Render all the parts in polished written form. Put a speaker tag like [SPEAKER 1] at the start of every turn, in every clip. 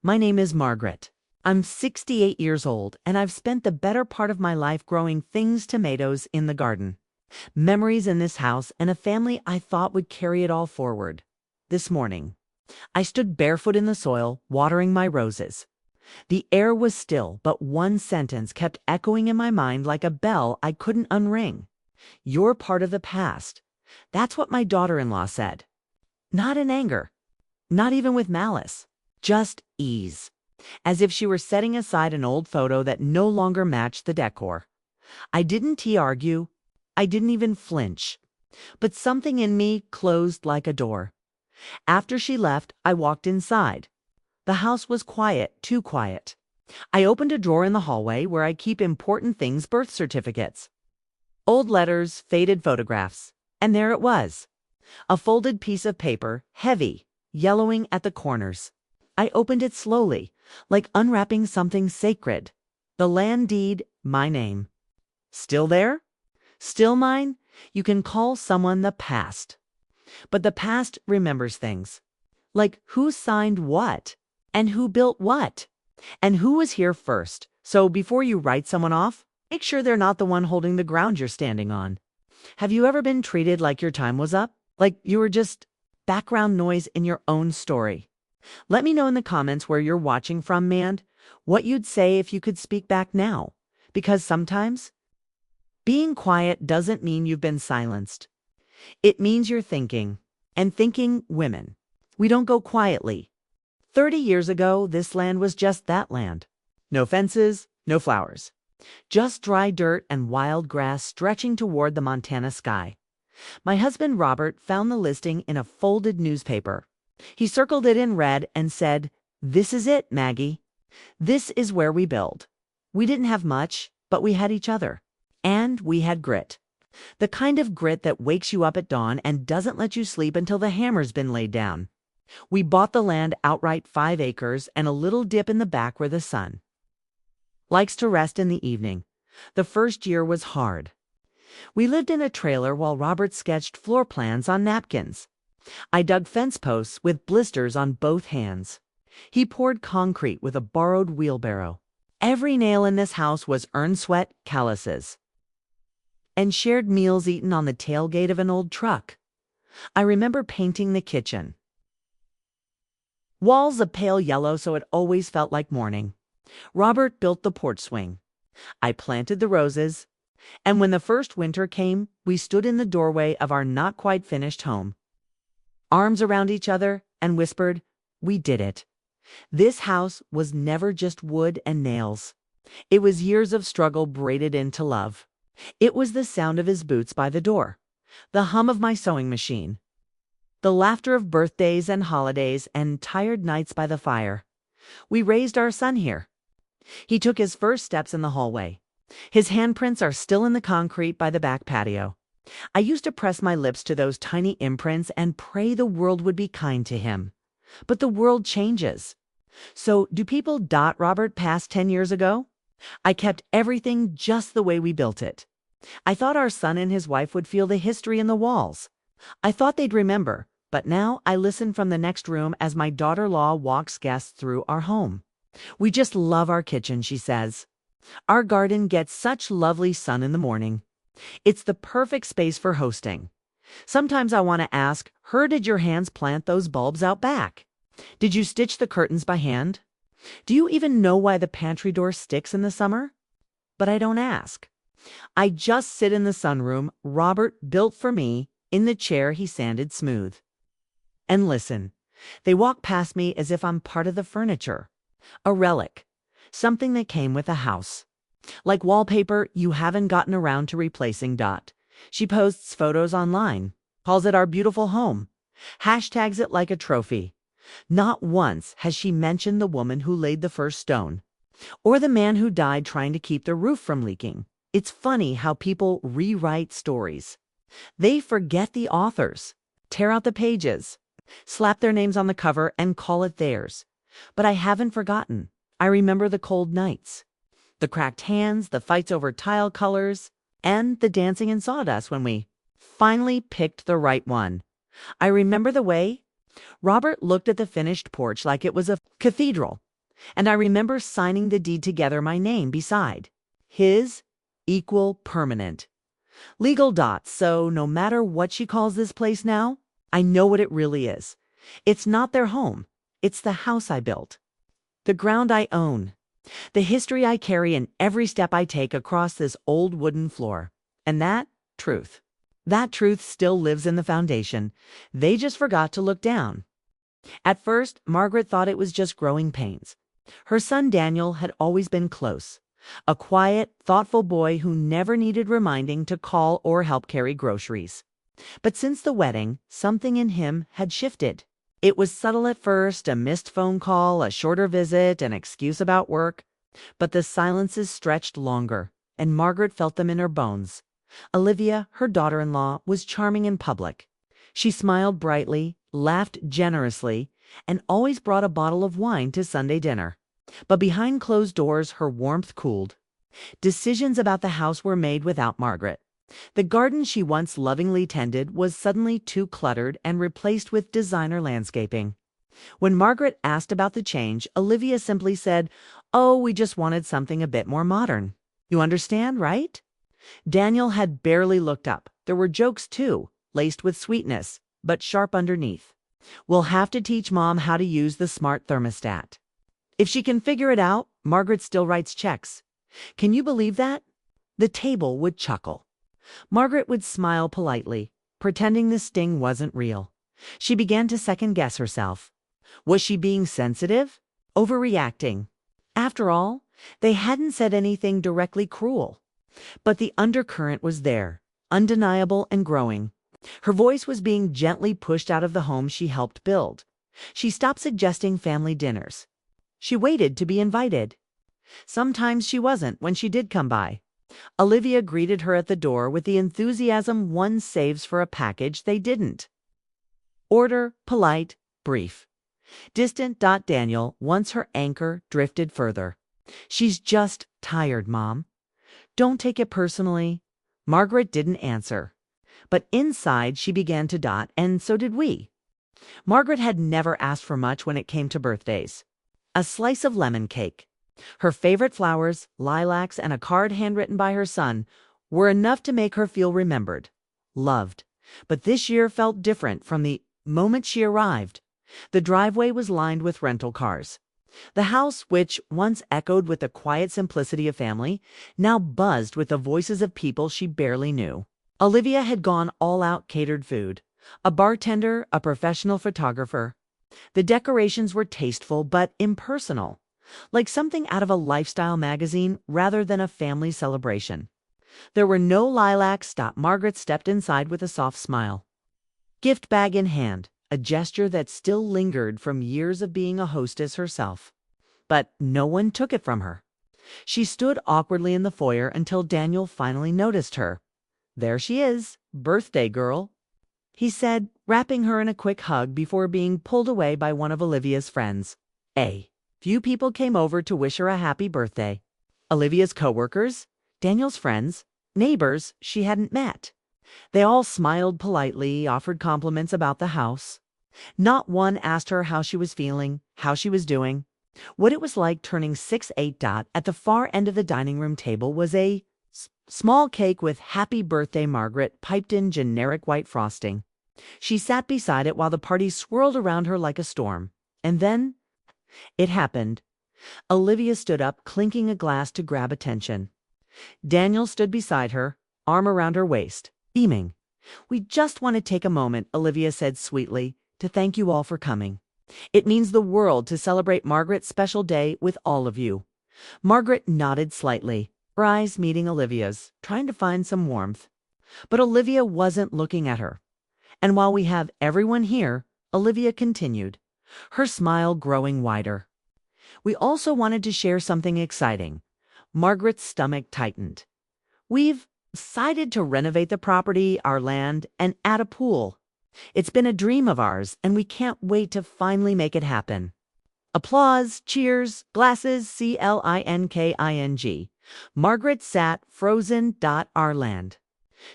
[SPEAKER 1] My name is Margaret. I'm 68 years old, and I've spent the better part of my life growing tomatoes in the garden. Memories in this house and a family I thought would carry it all forward. This morning, I stood barefoot in the soil, watering my roses. The air was still, but one sentence kept echoing in my mind like a bell I couldn't unring. "You're part of the past." That's what my daughter-in-law said. Not in anger, not even with malice, just ease. As if she were setting aside an old photo that no longer matched the decor. I didn't argue. I didn't even flinch. But something in me closed like a door. After she left, I walked inside. The house was quiet, too quiet. I opened a drawer in the hallway where I keep important things, birth certificates, old letters, faded photographs. And there it was. A folded piece of paper, heavy, yellowing at the corners. I opened it slowly, like unwrapping something sacred. The land deed, my name. Still there? Still mine? You can call someone the past. But the past remembers things. Like who signed what? And who built what? And who was here first? So before you write someone off, make sure they're not the one holding the ground you're standing on. Have you ever been treated like your time was up? Like you were just background noise in your own story? Let me know in the comments where you're watching from, man, what you'd say if you could speak back now. Because sometimes being quiet doesn't mean you've been silenced. It means you're thinking. And thinking, women. We don't go quietly. 30 years ago, this land was just that land. No fences, no flowers. Just dry dirt and wild grass stretching toward the Montana sky. My husband Robert found the listing in a folded newspaper. He circled it in red and said, "This is it, Maggie. This is where we build." We didn't have much, but we had each other. And we had grit. The kind of grit that wakes you up at dawn and doesn't let you sleep until the hammer's been laid down. We bought the land outright, 5 acres and a little dip in the back where the sun likes to rest in the evening. The first year was hard. We lived in a trailer while Robert sketched floor plans on napkins. I dug fence posts with blisters on both hands. He poured concrete with a borrowed wheelbarrow. Every nail in this house was earned sweat, calluses, and shared meals eaten on the tailgate of an old truck. I remember painting the kitchen. Walls a pale yellow so it always felt like morning. Robert built the porch swing. I planted the roses. And when the first winter came, we stood in the doorway of our not quite finished home, arms around each other, and whispered, "We did it." This house was never just wood and nails. It was years of struggle braided into love. It was the sound of his boots by the door, the hum of my sewing machine, the laughter of birthdays and holidays and tired nights by the fire. We raised our son here. He took his first steps in the hallway. His handprints are still in the concrete by the back patio. I used to press my lips to those tiny imprints and pray the world would be kind to him. But the world changes. So do people dot Robert past 10 years ago? I kept everything just the way we built it. I thought our son and his wife would feel the history in the walls. I thought they'd remember, but now I listen from the next room as my daughter-in-law walks guests through our home. "We just love our kitchen," she says. "Our garden gets such lovely sun in the morning. It's the perfect space for hosting." Sometimes I want to ask her, did your hands plant those bulbs out back? Did you stitch the curtains by hand? Do you even know why the pantry door sticks in the summer? But I don't ask. I just sit in the sunroom Robert built for me, in the chair he sanded smooth. And listen. They walk past me as if I'm part of the furniture. A relic. Something that came with a house. Like wallpaper you haven't gotten around to replacing. She posts photos online, calls it our beautiful home, hashtags it like a trophy. Not once has she mentioned the woman who laid the first stone, or the man who died trying to keep the roof from leaking. It's funny how people rewrite stories. They forget the authors, tear out the pages, slap their names on the cover and call it theirs. But I haven't forgotten. I remember the cold nights, the cracked hands, the fights over tile colors, and the dancing in sawdust when we finally picked the right one. I remember the way Robert looked at the finished porch like it was a cathedral. And I remember signing the deed together, my name beside. His equal permanent. Legal dots, so no matter what she calls this place now, I know what it really is. It's not their home. It's the house I built. The ground I own. The history I carry in every step I take across this old wooden floor. And that truth still lives in the foundation. They just forgot to look down. At first, Margaret thought it was just growing pains. Her son Daniel had always been close. A quiet, thoughtful boy who never needed reminding to call or help carry groceries. But since the wedding, something in him had shifted. It was subtle at first, a missed phone call, a shorter visit, an excuse about work. But the silences stretched longer, and Margaret felt them in her bones. Olivia, her daughter-in-law, was charming in public. She smiled brightly, laughed generously, and always brought a bottle of wine to Sunday dinner. But behind closed doors, her warmth cooled. Decisions about the house were made without Margaret. The garden she once lovingly tended was suddenly too cluttered and replaced with designer landscaping. When Margaret asked about the change, Olivia simply said, "Oh, we just wanted something a bit more modern. You understand, right?" Daniel had barely looked up. There were jokes too, laced with sweetness, but sharp underneath. "We'll have to teach Mom how to use the smart thermostat. If she can figure it out, Margaret still writes checks. Can you believe that?" The table would chuckle. Margaret would smile politely, pretending the sting wasn't real. She began to second-guess herself. Was she being sensitive? Overreacting? After all, they hadn't said anything directly cruel. But the undercurrent was there, undeniable and growing. Her voice was being gently pushed out of the home she helped build. She stopped suggesting family dinners. She waited to be invited. Sometimes she wasn't when she did come by. Olivia greeted her at the door with the enthusiasm one saves for a package they didn't. Order, polite, brief. Distant. Daniel, once her anchor, drifted further. "She's just tired, Mom. Don't take it personally." Margaret didn't answer. But inside she began to dot, and so did we. Margaret had never asked for much when it came to birthdays. A slice of lemon cake. Her favorite flowers, lilacs, and a card handwritten by her son were enough to make her feel remembered, loved. But this year felt different from the moment she arrived. The driveway was lined with rental cars. The house, which once echoed with the quiet simplicity of family, now buzzed with the voices of people she barely knew. Olivia had gone all out catered food. A bartender, a professional photographer. The decorations were tasteful but impersonal, like something out of a lifestyle magazine rather than a family celebration. There were no lilacs. Margaret stepped inside with a soft smile. Gift bag in hand, a gesture that still lingered from years of being a hostess herself. But no one took it from her. She stood awkwardly in the foyer until Daniel finally noticed her. "There she is, birthday girl," he said, wrapping her in a quick hug before being pulled away by one of Olivia's friends. Few people came over to wish her a happy birthday. Olivia's coworkers, Daniel's friends, neighbors she hadn't met. They all smiled politely, offered compliments about the house. Not one asked her how she was feeling, how she was doing. What it was like turning 6'8". At the far end of the dining room table was a small cake with "Happy Birthday, Margaret" piped in generic white frosting. She sat beside it while the party swirled around her like a storm. And then it happened. Olivia stood up, clinking a glass to grab attention. Daniel stood beside her, arm around her waist, beaming. "We just want to take a moment," Olivia said sweetly, "to thank you all for coming. It means the world to celebrate Margaret's special day with all of you." Margaret nodded slightly, her eyes meeting Olivia's, trying to find some warmth. But Olivia wasn't looking at her. "And while we have everyone here," Olivia continued, her smile growing wider, "we also wanted to share something exciting." Margaret's stomach tightened. "We've decided to renovate the property, our land, and add a pool. It's been a dream of ours, and we can't wait to finally make it happen." Applause, cheers, glasses, clinking. Margaret sat frozen. Our land.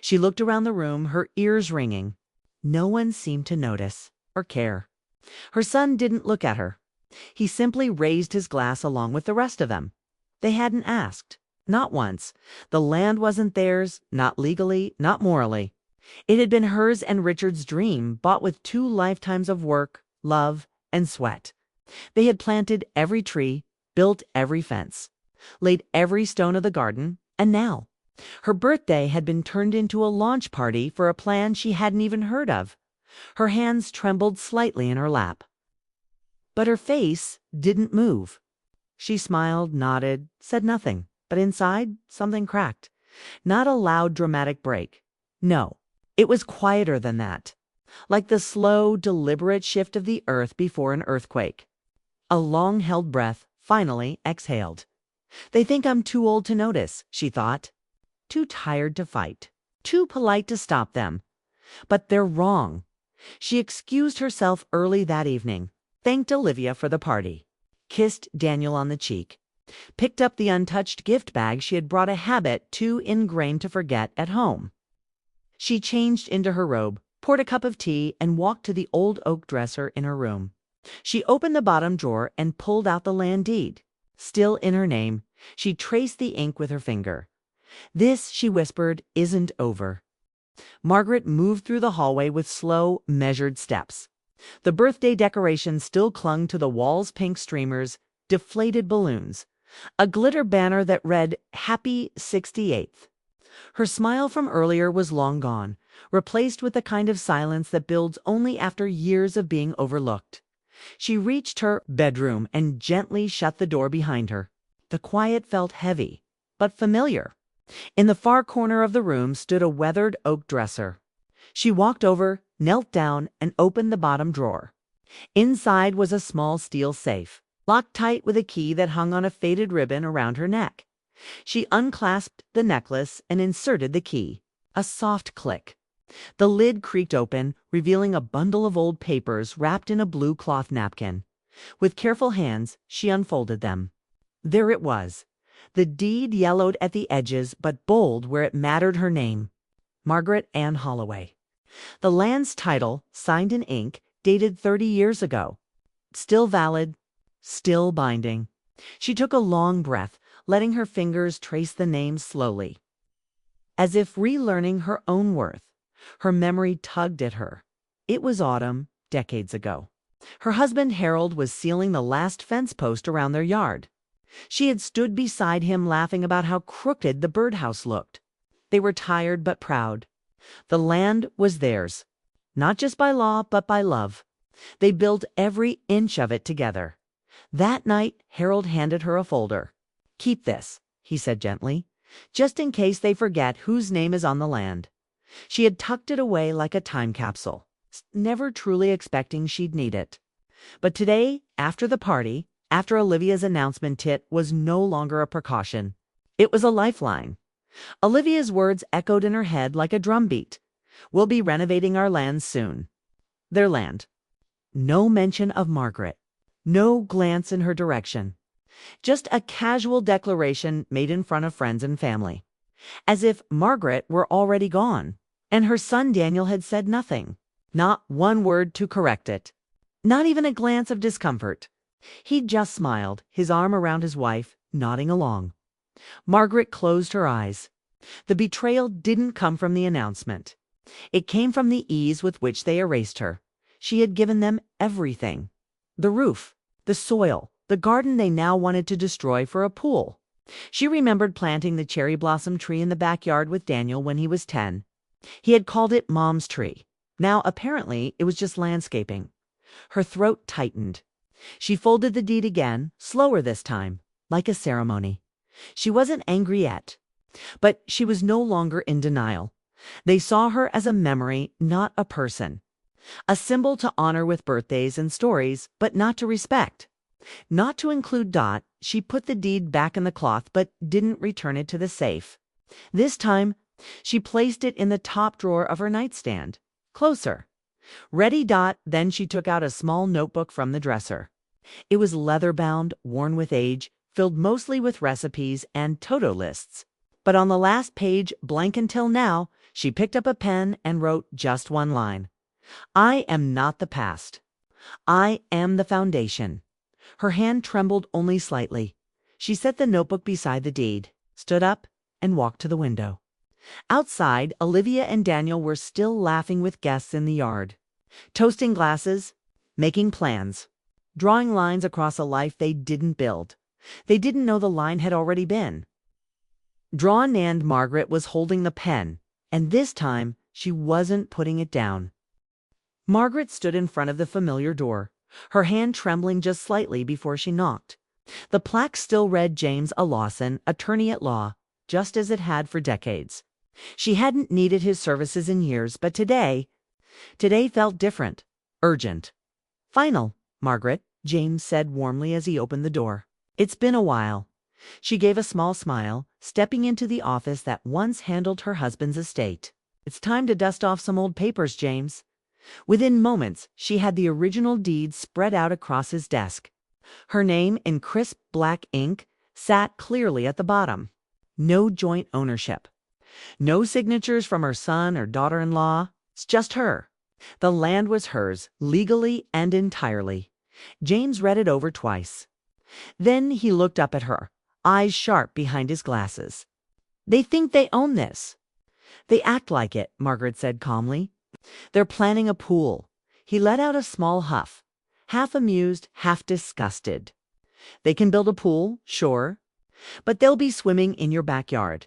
[SPEAKER 1] She looked around the room, her ears ringing. No one seemed to notice or care. Her son didn't look at her. He simply raised his glass along with the rest of them. They hadn't asked. Not once. The land wasn't theirs, not legally, not morally. It had been hers and Richard's dream, bought with 2 lifetimes of work, love, and sweat. They had planted every tree, built every fence, laid every stone of the garden, and now her birthday had been turned into a launch party for a plan she hadn't even heard of. Her hands trembled slightly in her lap. But her face didn't move. She smiled, nodded, said nothing, but inside, something cracked. Not a loud, dramatic break. No, it was quieter than that. Like the slow, deliberate shift of the earth before an earthquake. A long-held breath finally exhaled. They think I'm too old to notice, she thought. Too tired to fight. Too polite to stop them. But they're wrong. She excused herself early that evening, thanked Olivia for the party, kissed Daniel on the cheek, picked up the untouched gift bag she had brought, a habit too ingrained to forget, at home. She changed into her robe, poured a cup of tea, and walked to the old oak dresser in her room. She opened the bottom drawer and pulled out the land deed. Still in her name, she traced the ink with her finger. This, she whispered, isn't over. Margaret moved through the hallway with slow, measured steps. The birthday decorations still clung to the walls, pink streamers, deflated balloons, a glitter banner that read, "Happy 68th." Her smile from earlier was long gone, replaced with the kind of silence that builds only after years of being overlooked. She reached her bedroom and gently shut the door behind her. The quiet felt heavy, but familiar. In the far corner of the room stood a weathered oak dresser. She walked over, knelt down, and opened the bottom drawer. Inside was a small steel safe, locked tight with a key that hung on a faded ribbon around her neck. She unclasped the necklace and inserted the key. A soft click. The lid creaked open, revealing a bundle of old papers wrapped in a blue cloth napkin. With careful hands, she unfolded them. There it was. The deed, yellowed at the edges, but bold where it mattered, her name. Margaret Ann Holloway. The land's title, signed in ink, dated 30 years ago. Still valid, still binding. She took a long breath, letting her fingers trace the name slowly. As if relearning her own worth, her memory tugged at her. It was autumn, decades ago. Her husband Harold was sealing the last fence post around their yard. She had stood beside him, laughing about how crooked the birdhouse looked. They were tired but proud. The land was theirs, not just by law, but by love. They built every inch of it together. That night, Harold handed her a folder. "Keep this," he said gently, "just in case they forget whose name is on the land." She had tucked it away like a time capsule, never truly expecting she'd need it. But today, after the party, after Olivia's announcement, it was no longer a precaution. It was a lifeline. Olivia's words echoed in her head like a drumbeat. "We'll be renovating our land soon." Their land. No mention of Margaret. No glance in her direction. Just a casual declaration made in front of friends and family. As if Margaret were already gone, and her son Daniel had said nothing. Not one word to correct it. Not even a glance of discomfort. He just smiled, his arm around his wife, nodding along. Margaret closed her eyes. The betrayal didn't come from the announcement. It came from the ease with which they erased her. She had given them everything. The roof, the soil, the garden they now wanted to destroy for a pool. She remembered planting the cherry blossom tree in the backyard with Daniel when he was 10. He had called it Mom's tree. Now, apparently, it was just landscaping. Her throat tightened. She folded the deed again, slower this time, like a ceremony. She wasn't angry yet, but she was no longer in denial. They saw her as a memory, not a person. A symbol to honor with birthdays and stories, but not to respect. Not to include Dot, she put the deed back in the cloth, but didn't return it to the safe. This time, she placed it in the top drawer of her nightstand. Closer. Ready, Dot. Then she took out a small notebook from the dresser. It was leather-bound, worn with age, filled mostly with recipes and Toto lists. But on the last page, blank until now, she picked up a pen and wrote just one line. "I am not the past. I am the foundation." Her hand trembled only slightly. She set the notebook beside the deed, stood up, and walked to the window. Outside, Olivia and Daniel were still laughing with guests in the yard, toasting glasses, making plans, drawing lines across a life they didn't build. They didn't know the line had already been drawn, and Margaret was holding the pen, and this time she wasn't putting it down. Margaret stood in front of the familiar door, her hand trembling just slightly before she knocked. The plaque still read James A. Lawson, attorney at law, just as it had for decades. She hadn't needed his services in years, but today felt different, urgent. "Final, Margaret," James said warmly as he opened the door. "It's been a while." She gave a small smile, stepping into the office that once handled her husband's estate. "It's time to dust off some old papers, James." Within moments, she had the original deed spread out across his desk. Her name, in crisp black ink, sat clearly at the bottom. No joint ownership. No signatures from her son or daughter-in-law. It's just her. The land was hers, legally and entirely. James read it over twice. Then he looked up at her, eyes sharp behind his glasses. "They think they own this." "They act like it," Margaret said calmly. "They're planning a pool." He let out a small huff, half amused, half disgusted. "They can build a pool, sure, but they'll be swimming in your backyard."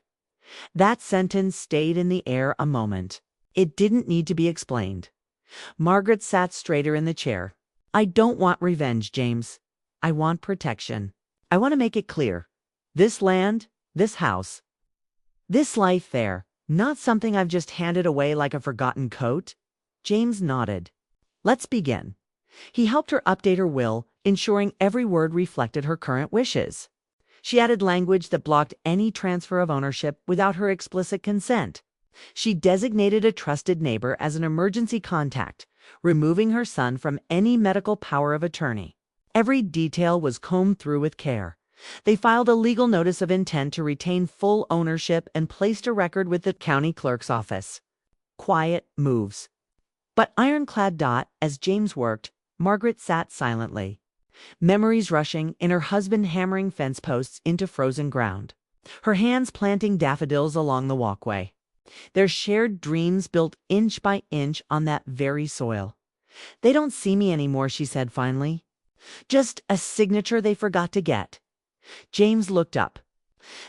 [SPEAKER 1] That sentence stayed in the air a moment. It didn't need to be explained. Margaret sat straighter in the chair. "I don't want revenge, James. I want protection. I want to make it clear. This land, this house, this life there, not something I've just handed away like a forgotten coat." James nodded. "Let's begin." He helped her update her will, ensuring every word reflected her current wishes. She added language that blocked any transfer of ownership without her explicit consent. She designated a trusted neighbor as an emergency contact, removing her son from any medical power of attorney. Every detail was combed through with care. They filed a legal notice of intent to retain full ownership and placed a record with the county clerk's office. Quiet moves. But ironclad. As James worked, Margaret sat silently. Memories rushing, in her husband hammering fence posts into frozen ground, her hands planting daffodils along the walkway. Their shared dreams built inch by inch on that very soil. "They don't see me anymore," she said finally. "Just a signature they forgot to get." James looked up.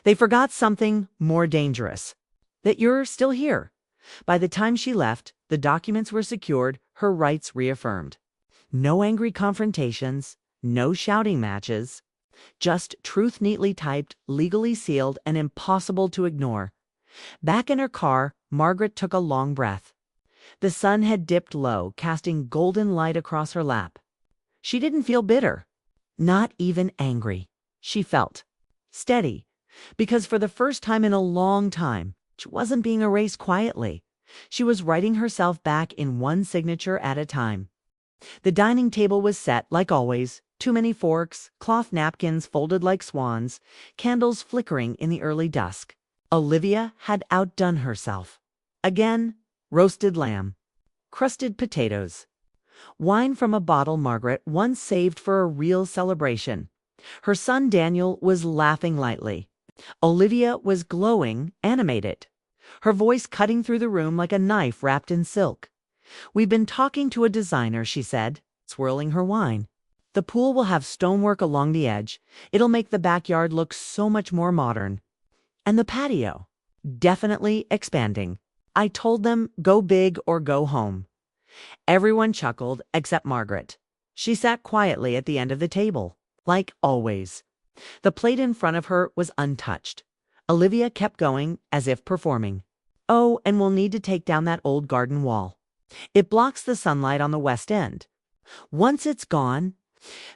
[SPEAKER 1] "They forgot something more dangerous. That you're still here." By the time she left, the documents were secured, her rights reaffirmed. No angry confrontations, no shouting matches. Just truth neatly typed, legally sealed, and impossible to ignore. Back in her car, Margaret took a long breath. The sun had dipped low, casting golden light across her lap. She didn't feel bitter. Not even angry. She felt steady, because for the first time in a long time, she wasn't being erased quietly. She was writing herself back in one signature at a time. The dining table was set, like always, too many forks, cloth napkins folded like swans, candles flickering in the early dusk. Olivia had outdone herself. Again, roasted lamb, crusted potatoes, wine from a bottle Margaret once saved for a real celebration. Her son Daniel was laughing lightly. Olivia was glowing, animated, her voice cutting through the room like a knife wrapped in silk. "We've been talking to a designer," she said, swirling her wine. "The pool will have stonework along the edge. It'll make the backyard look so much more modern. And the patio, definitely expanding. I told them, go big or go home." Everyone chuckled except Margaret. She sat quietly at the end of the table, like always. The plate in front of her was untouched. Olivia kept going, as if performing. "Oh, and we'll need to take down that old garden wall. It blocks the sunlight on the west end. Once it's gone,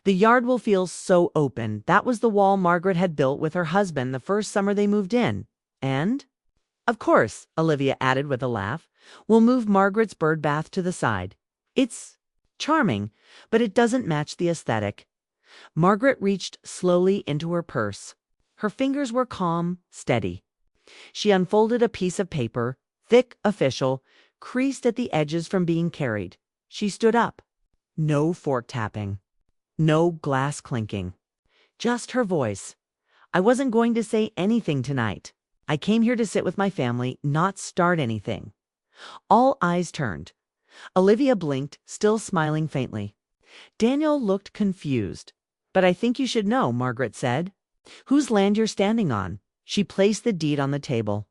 [SPEAKER 1] the yard will feel so open." That was the wall Margaret had built with her husband the first summer they moved in. "And, of course," Olivia added with a laugh, "we'll move Margaret's bird bath to the side. It's charming, but it doesn't match the aesthetic." Margaret reached slowly into her purse. Her fingers were calm, steady. She unfolded a piece of paper, thick, official, creased at the edges from being carried. She stood up. No fork tapping. No glass clinking. Just her voice. I wasn't going to say anything tonight. I came here to sit with my family, not start anything. All eyes turned. Olivia blinked, still smiling faintly. Daniel looked confused. But I think you should know, Margaret said. Whose land you're standing on? She placed the deed on the table.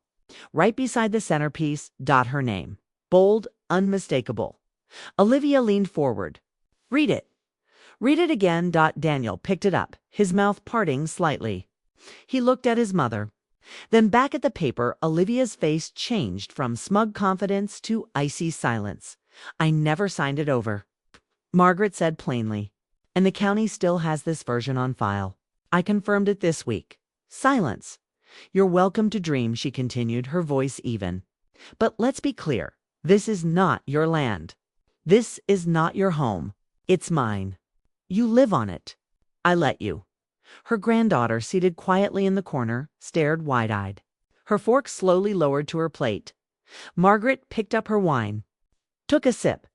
[SPEAKER 1] Right beside the centerpiece, her name. Bold, unmistakable. Olivia leaned forward. Read it. Read it again. Daniel picked it up, his mouth parting slightly. He looked at his mother. Then back at the paper, Olivia's face changed from smug confidence to icy silence. I never signed it over, Margaret said plainly. And the county still has this version on file. I confirmed it this week. Silence. You're welcome to dream, she continued, her voice even. But let's be clear. This is not your land. This is not your home. It's mine. You live on it. I let you. Her granddaughter, seated quietly in the corner, stared wide-eyed. Her fork slowly lowered to her plate. Margaret picked up her wine. Took a sip.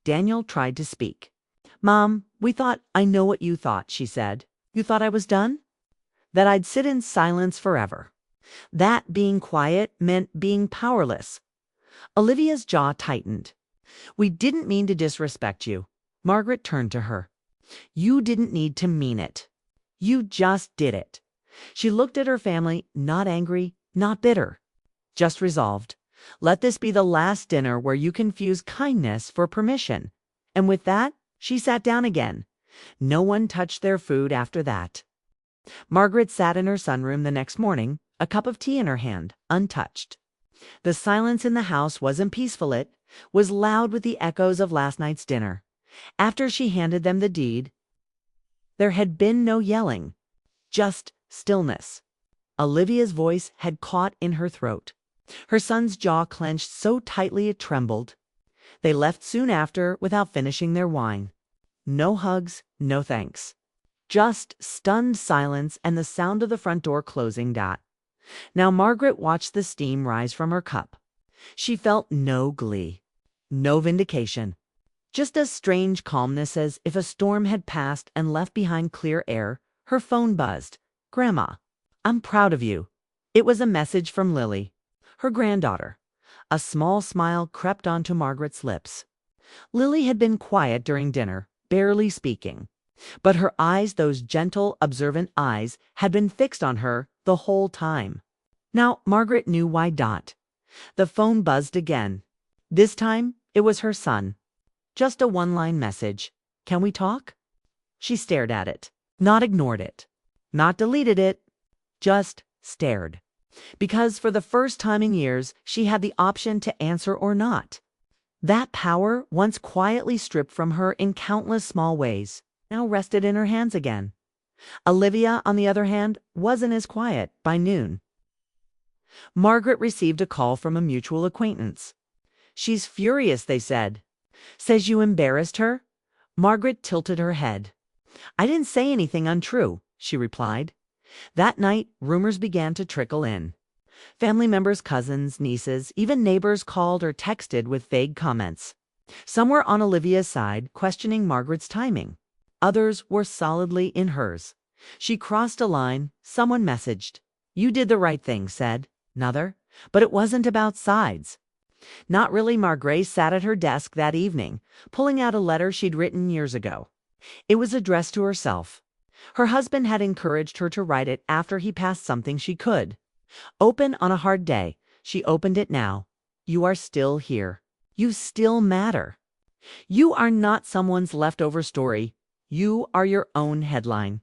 [SPEAKER 1] Daniel tried to speak. Mom, we thought, I know what you thought, she said. You thought I was done? That I'd sit in silence forever. That being quiet meant being powerless. Olivia's jaw tightened. We didn't mean to disrespect you. Margaret turned to her. You didn't need to mean it. You just did it. She looked at her family, not angry, not bitter. Just resolved. Let this be the last dinner where you confuse kindness for permission. And with that, she sat down again. No one touched their food after that. Margaret sat in her sunroom the next morning, a cup of tea in her hand, untouched. The silence in the house wasn't peaceful, it was loud with the echoes of last night's dinner. After she handed them the deed, there had been no yelling, just stillness. Olivia's voice had caught in her throat. Her son's jaw clenched so tightly it trembled. They left soon after without finishing their wine. No hugs, no thanks. Just stunned silence and the sound of the front door closing. Now Margaret watched the steam rise from her cup. She felt no glee, no vindication. Just a strange calmness, as if a storm had passed and left behind clear air. Her phone buzzed. Grandma, I'm proud of you. It was a message from Lily, her granddaughter. A small smile crept onto Margaret's lips. Lily had been quiet during dinner, barely speaking. But her eyes, those gentle, observant eyes, had been fixed on her the whole time. Now Margaret knew why. The phone buzzed again. This time it was her son. Just a one-line message. Can we talk? She stared at it, not ignored it, not deleted it, just stared. Because for the first time in years, she had the option to answer or not. That power, once quietly stripped from her in countless small ways, now rested in her hands again. Olivia, on the other hand, wasn't as quiet by noon. Margaret received a call from a mutual acquaintance. She's furious, they said. Says you embarrassed her? Margaret tilted her head. I didn't say anything untrue, she replied. That night, rumors began to trickle in. Family members, cousins, nieces, even neighbors called or texted with vague comments. Some were on Olivia's side, questioning Margaret's timing. Others were solidly in hers. She crossed a line. Someone messaged. You did the right thing, said another. But it wasn't about sides. Not really. Margaret sat at her desk that evening, pulling out a letter she'd written years ago. It was addressed to herself. Her husband had encouraged her to write it after he passed something she could. Open on a hard day. She opened it now. You are still here. You still matter. You are not someone's leftover story. You are your own headline.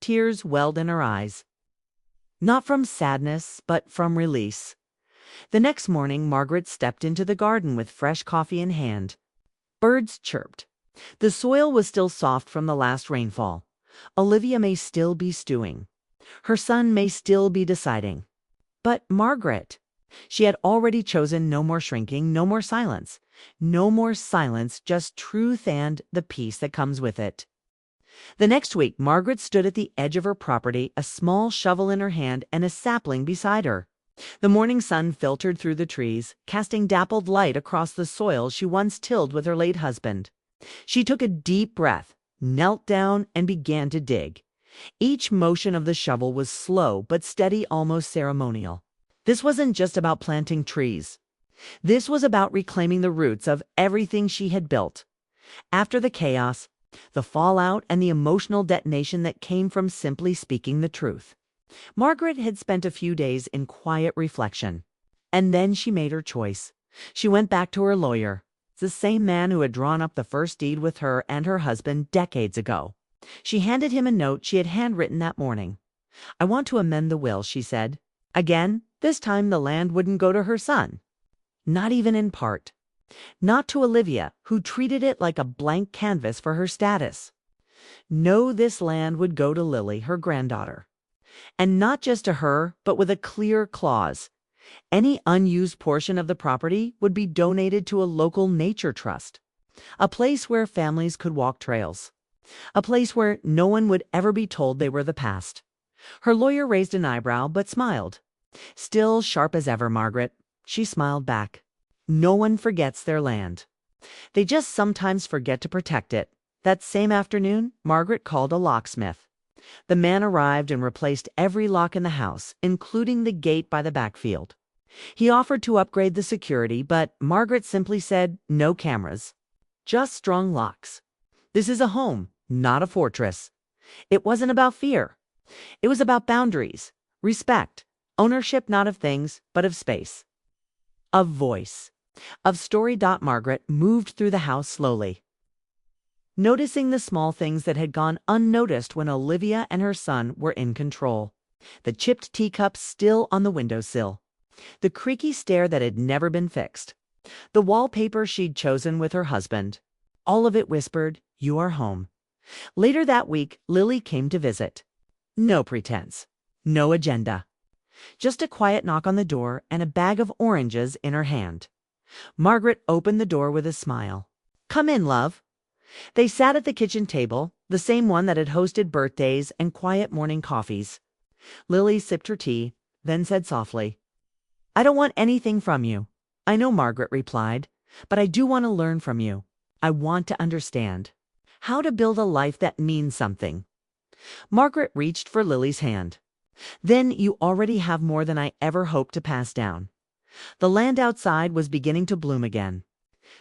[SPEAKER 1] Tears welled in her eyes. Not from sadness, but from release. The next morning, Margaret stepped into the garden with fresh coffee in hand. Birds chirped. The soil was still soft from the last rainfall. Olivia may still be stewing. Her son may still be deciding. But Margaret, she had already chosen no more shrinking, no more silence. No more silence, just truth and the peace that comes with it. The next week, Margaret stood at the edge of her property, a small shovel in her hand and a sapling beside her. The morning sun filtered through the trees, casting dappled light across the soil she once tilled with her late husband. She took a deep breath, knelt down, and began to dig. Each motion of the shovel was slow but steady, almost ceremonial. This wasn't just about planting trees. This was about reclaiming the roots of everything she had built. After the chaos, the fallout, and the emotional detonation that came from simply speaking the truth, Margaret had spent a few days in quiet reflection. And then she made her choice. She went back to her lawyer, the same man who had drawn up the first deed with her and her husband decades ago. She handed him a note she had handwritten that morning. "I want to amend the will," she said. Again, this time the land wouldn't go to her son. Not even in part. Not to Olivia, who treated it like a blank canvas for her status. No, this land would go to Lily, her granddaughter. And not just to her, but with a clear clause. Any unused portion of the property would be donated to a local nature trust. A place where families could walk trails. A place where no one would ever be told they were the past. Her lawyer raised an eyebrow but smiled. Still sharp as ever, Margaret. She smiled back. No one forgets their land. They just sometimes forget to protect it. That same afternoon, Margaret called a locksmith. The man arrived and replaced every lock in the house, including the gate by the backfield. He offered to upgrade the security, but Margaret simply said, "No cameras. Just strong locks. This is a home, not a fortress." It wasn't about fear. It was about boundaries, respect, ownership not of things, but of space. Of voice. Of story. Margaret moved through the house slowly, noticing the small things that had gone unnoticed when Olivia and her son were in control. The chipped teacups still on the windowsill. The creaky stair that had never been fixed. The wallpaper she'd chosen with her husband. All of it whispered, "You are home." Later that week, Lily came to visit. No pretense. No agenda. Just a quiet knock on the door and a bag of oranges in her hand. Margaret opened the door with a smile. "Come in, love." They sat at the kitchen table, the same one that had hosted birthdays and quiet morning coffees. Lily sipped her tea, then said softly, "I don't want anything from you." "I know," Margaret replied, "but I do want to learn from you. I want to understand how to build a life that means something." Margaret reached for Lily's hand. "Then you already have more than I ever hoped to pass down." The land outside was beginning to bloom again.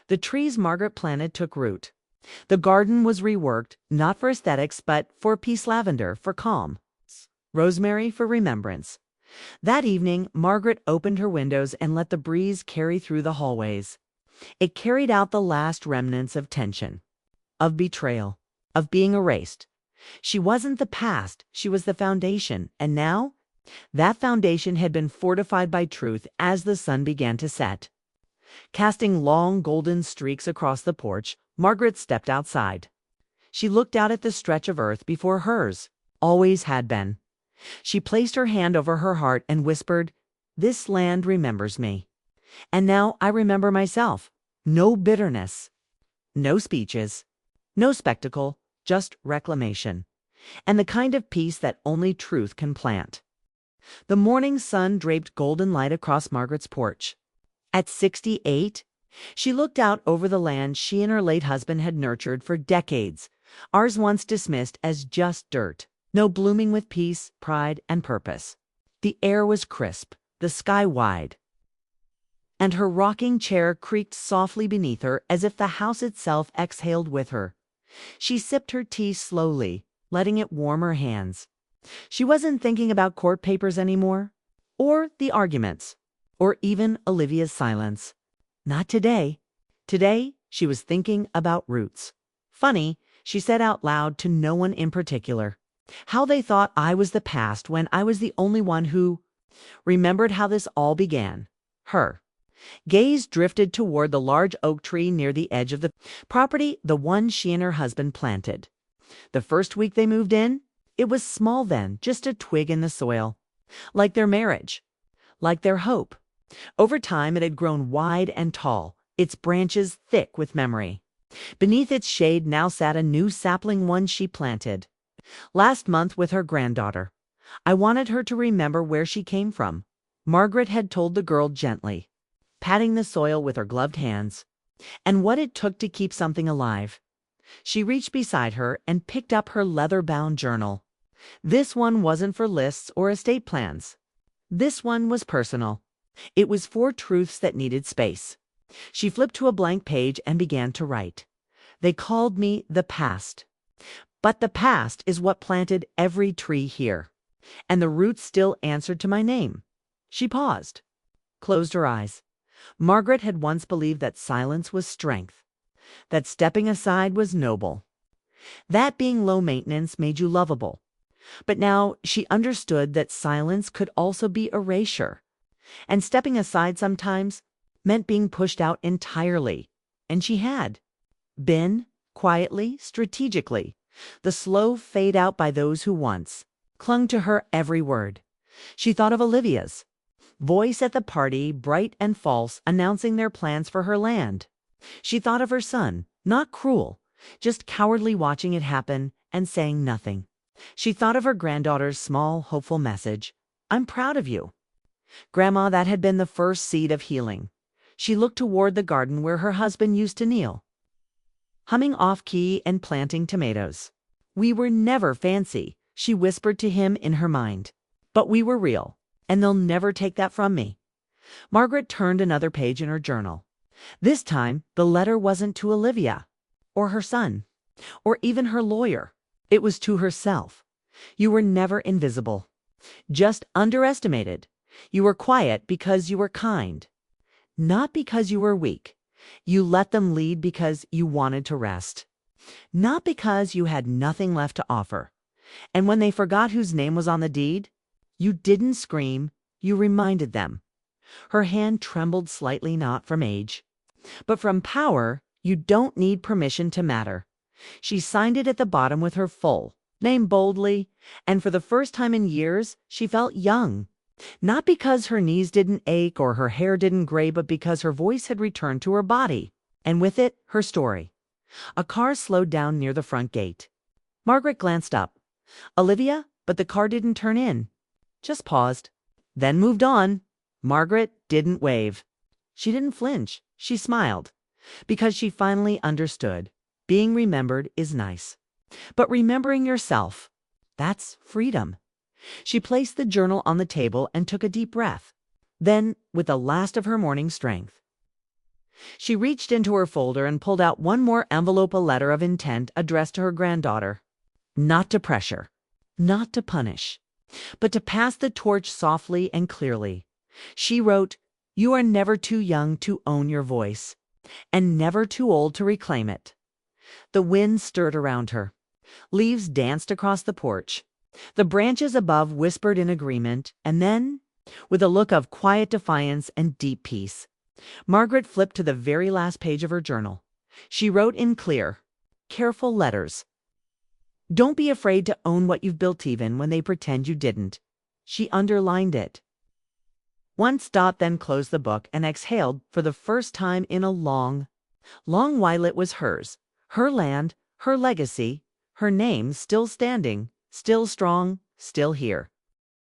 [SPEAKER 1] The trees Margaret planted took root. The garden was reworked, not for aesthetics, but for peace lavender, for calm, rosemary for remembrance. That evening, Margaret opened her windows and let the breeze carry through the hallways. It carried out the last remnants of tension, of betrayal, of being erased. She wasn't the past, she was the foundation, and now that foundation had been fortified by truth as the sun began to set. Casting long golden streaks across the porch, Margaret stepped outside. She looked out at the stretch of earth before hers, always had been. She placed her hand over her heart and whispered, "This land remembers me. And now I remember myself. No bitterness, no speeches, no spectacle, just reclamation, and the kind of peace that only truth can plant." The morning sun draped golden light across Margaret's porch. At 68, she looked out over the land she and her late husband had nurtured for decades, ours once dismissed as just dirt, no blooming with peace, pride, and purpose. The air was crisp, the sky wide, and her rocking chair creaked softly beneath her as if the house itself exhaled with her. She sipped her tea slowly, letting it warm her hands. She wasn't thinking about court papers anymore, or the arguments, or even Olivia's silence. Not today. Today, she was thinking about roots. "Funny," she said out loud to no one in particular, "how they thought I was the past when I was the only one who remembered how this all began." Her gaze drifted toward the large oak tree near the edge of the property, the one she and her husband planted. The first week they moved in, it was small then, just a twig in the soil. Like their marriage, like their hope. Over time it had grown wide and tall, its branches thick with memory. Beneath its shade now sat a new sapling, one she planted last month with her granddaughter. "I wanted her to remember where she came from," Margaret had told the girl gently, patting the soil with her gloved hands, "and what it took to keep something alive. She reached beside her and picked up her leather-bound journal. This one wasn't for lists or estate plans. This one was personal. It was for truths that needed space. She flipped to a blank page and began to write. They called me the past. But the past is what planted every tree here. And the roots still answered to my name. She paused, closed her eyes. Margaret had once believed that silence was strength, that stepping aside was noble, that being low maintenance made you lovable. But now she understood that silence could also be erasure, and stepping aside sometimes meant being pushed out entirely. And she had been, quietly, strategically, the slow fade out by those who once clung to her every word. She thought of Olivia's voice at the party, bright and false, announcing their plans for her land. She thought of her son, not cruel, just cowardly, watching it happen and saying nothing. She thought of her granddaughter's small, hopeful message, "I'm proud of you." Grandma, that had been the first seed of healing. She looked toward the garden where her husband used to kneel, humming off-key and planting tomatoes. "We were never fancy," she whispered to him in her mind. "But we were real, and they'll never take that from me." Margaret turned another page in her journal. This time, the letter wasn't to Olivia, or her son, or even her lawyer. It was to herself. You were never invisible, just underestimated. You were quiet because you were kind, not because you were weak. You let them lead because you wanted to rest, not because you had nothing left to offer. And when they forgot whose name was on the deed, you didn't scream, you reminded them. Her hand trembled slightly, not from age, but from power. You don't need permission to matter. She signed it at the bottom with her full name boldly, and for the first time in years, she felt young. Not because her knees didn't ache or her hair didn't gray, but because her voice had returned to her body, and with it, her story. A car slowed down near the front gate. Margaret glanced up. Olivia, but the car didn't turn in, just paused, then moved on. Margaret didn't wave. She didn't flinch. She smiled, because she finally understood. Being remembered is nice, but remembering yourself, that's freedom. She placed the journal on the table and took a deep breath. Then, with the last of her morning strength, she reached into her folder and pulled out one more envelope, a letter of intent addressed to her granddaughter. Not to pressure, not to punish, but to pass the torch softly and clearly. She wrote, "You are never too young to own your voice, and never too old to reclaim it." The wind stirred around her. Leaves danced across the porch. The branches above whispered in agreement, and then, with a look of quiet defiance and deep peace, Margaret flipped to the very last page of her journal. She wrote in clear, careful letters, "Don't be afraid to own what you've built even when they pretend you didn't." She underlined it. Once dot, then closed the book and exhaled for the first time in a long while. It was hers, her land, her legacy, her name still standing, still strong, still here.